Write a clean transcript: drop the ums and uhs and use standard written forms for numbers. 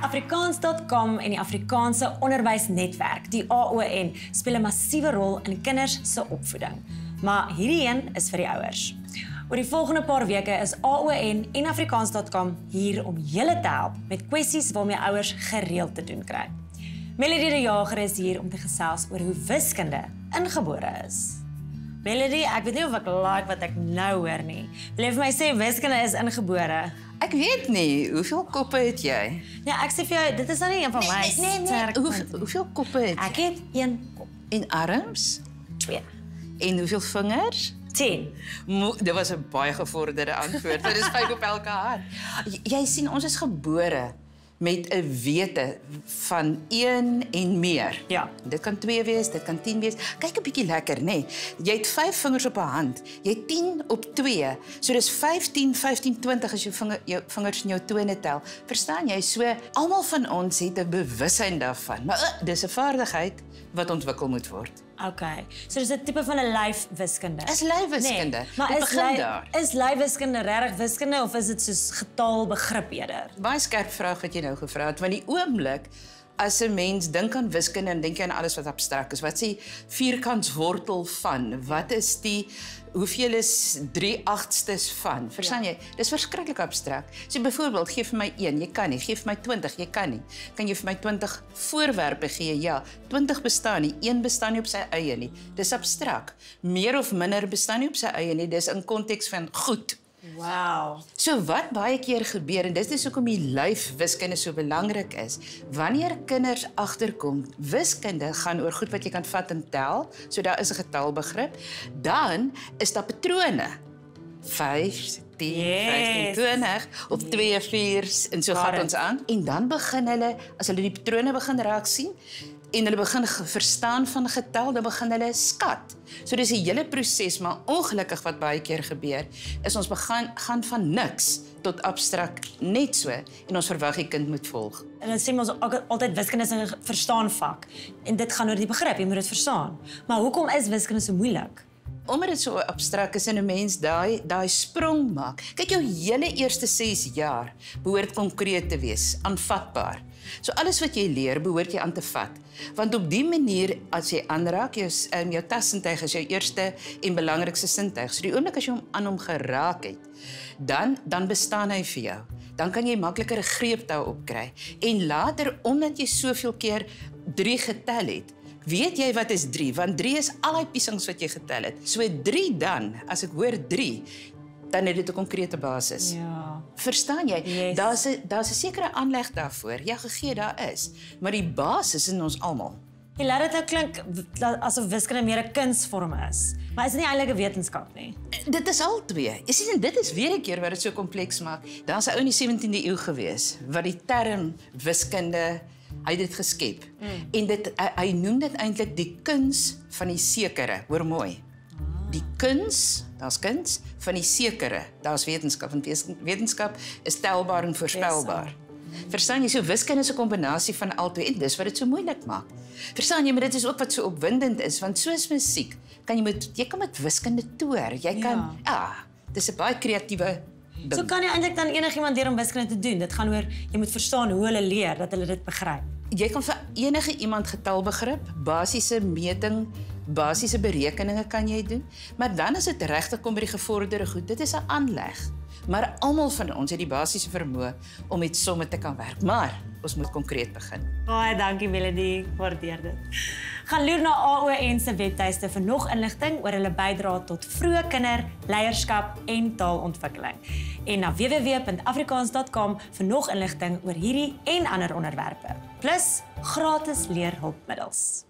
Afrikaans.com en die Afrikaanse Onderwysnetwerk, die AON, speel 'n massiewe rol in kinders se opvoeding. Maar hierdie een is vir die ouers. Oor die volgende paar weke is AON en Afrikaans.com hier om julle te help met kwessies waarmee ouers gereeld te doen kry. Melody de Jager is hier om te gesels oor hoe wiskunde ingebore is. Melody, ek weet nie of ek like wat ek nou hoor nie. Wil jy vir my sê wiskunde is ingebore? Ek weet nie, hoeveel koppe het jy? Ja, ek sê vir jou, dit is nou nie een van my sterk Hoeveel koppe het jy? Ek het 1 kop, En arms? 2, En hoeveel vingers? 10. Dit was 'n baie gevorderde antwoord. Dit is 5 op elke hand. Jy sien, ons is gebore met 'n wete van 1 en meer. Ja. Dit kan 2 wees, dit kan 10 wees. Kyk 'n bietjie lekker, nê? Jy het 5 vingers op 'n hand. Jy het 10 op 2. So dis 15, 15, 20 as jou vingers in jou tone tel. Verstaan jy? So almal van ons het 'n bewussyn daarvan. Maar dis 'n vaardigheid wat ontwikkel moet word. Okay. So dis 'n tipe van 'n lyfwiskunde. Is lyfwiskunde. Maar Dit begin daar. is lyfwiskunde regtig wiskunde of is dit soos getaalbegrip eerder? Baie skerp vraag wat jy nou gevra het, want die oomblik as 'n mens dink aan wiskunde en dink jy aan alles wat abstrakt is, wat sê vierkantswortel van, wat is die, hoeveel is 3/8 van, verstaan jy? Dis verskriklik abstrakt. So byvoorbeeld, gee vir my 1, jy kan nie, gee vir my 20, jy kan nie. Kan jy vir my 20 voorwerpe gee? Ja, 20 bestaan nie, 1 bestaan nie op sy eie nie. Dis abstrakt. Meer of minder bestaan nie op sy eie nie, dis in konteks van goed. Wow. So wat baie keer gebeur, en dit is hoekom die lyfwiskunde so belangrik is, wanneer kinders agterkom, wiskunde gaan oor goed wat jy kan vat en tel, so daar is 'n getalbegrip, dan is daar patrone. 5, 10, 15, 20, of 2, 4, en so gaan ons aan. En dan begin hulle, as hulle die patrone begin raak sien, en hulle begin verstaan van getal, dan begin hulle skat. So dis 'n hele proses, maar ongelukkig wat baie keer gebeur, is ons gaan van niks tot abstrakt net so, en ons verwag die kind moet volg. En dan sê ons altyd wiskunde is 'n verstaan vak. En dit gaan oor die begrip, jy moet dit verstaan. Maar hoekom is wiskunde so moeilik? Omdat dit so abstrakt is en 'n mens daai sprong maak. Kyk, jou hele eerste 6 jaar behoort konkreet te wees, aanvatbaar. So alles wat jy leer, behoort jy aan te vat. Want op die manier, as jy aanraak, jou tassintuig is jou eerste en belangrikste sintuig. So die oomblik as jy aan hom geraak het, dan bestaan hy vir jou. Dan kan jy makliker 'n greep daarop kry. En later, omdat jy soveel keer 3 getel het, weet jy wat is 3? Want 3 is al die piesings wat jy getel het. So 3 dan, as ek hoor 3, dan het dit 'n konkrete basis. Ja. Verstaan jy? Yes. Daar's 'n sekere aanleg daarvoor. Ja, gegee daar is. Maar die basis in ons almal. Jy laat dit nou klink asof wiskunde meer 'n kunsvorm is. Maar is dit nie eintlik 'n wetenskap nie? Dit is al twee. Jy sien, dit is weer 'n keer wat dit so kompleks maak. Daar's 'n ou in die 17de eeu gewees wat die term wiskunde, hy het dit geskep. En hy noem dit eintlik die kuns van die sekere. Hoor mooi. Die kuns, daar's kuns, van die sekere, daar's wetenskap. Want wetenskap is telbaar en voorspelbaar. Verstaan jy, so wiskunde is 'n kombinasie van albei en dis wat dit so moeilik maak. Verstaan jy, maar dit is ook wat so opwindend is, want soos musiek, jy kan met wiskunde toer. Jy kan, dis 'n baie kreatiewe ding. So kan jy eintlik dan enigiemand leer om wiskunde te doen. Dit gaan oor jy moet verstaan hoe hulle leer, dat hulle dit begryp. Jy kan vir enige iemand getalbegrip, basiese meting, basiese berekeninge kan jy doen, maar dan as dit regtig kom by die gevorderde goed, dit is 'n aanleg. Maar almal van ons het die basiese vermoë om met somme te kan werk, maar ons moet konkreet begin. Baie dankie Melody, waardeer dit. Gaan loer na AON se webtuiste vir nog inligting oor hulle bydrae tot vroeë kinderleierskap en taalontwikkeling. En na www.afrikaans.com vir nog inligting oor hierdie en ander onderwerpe. Plus gratis leerhulpmiddels.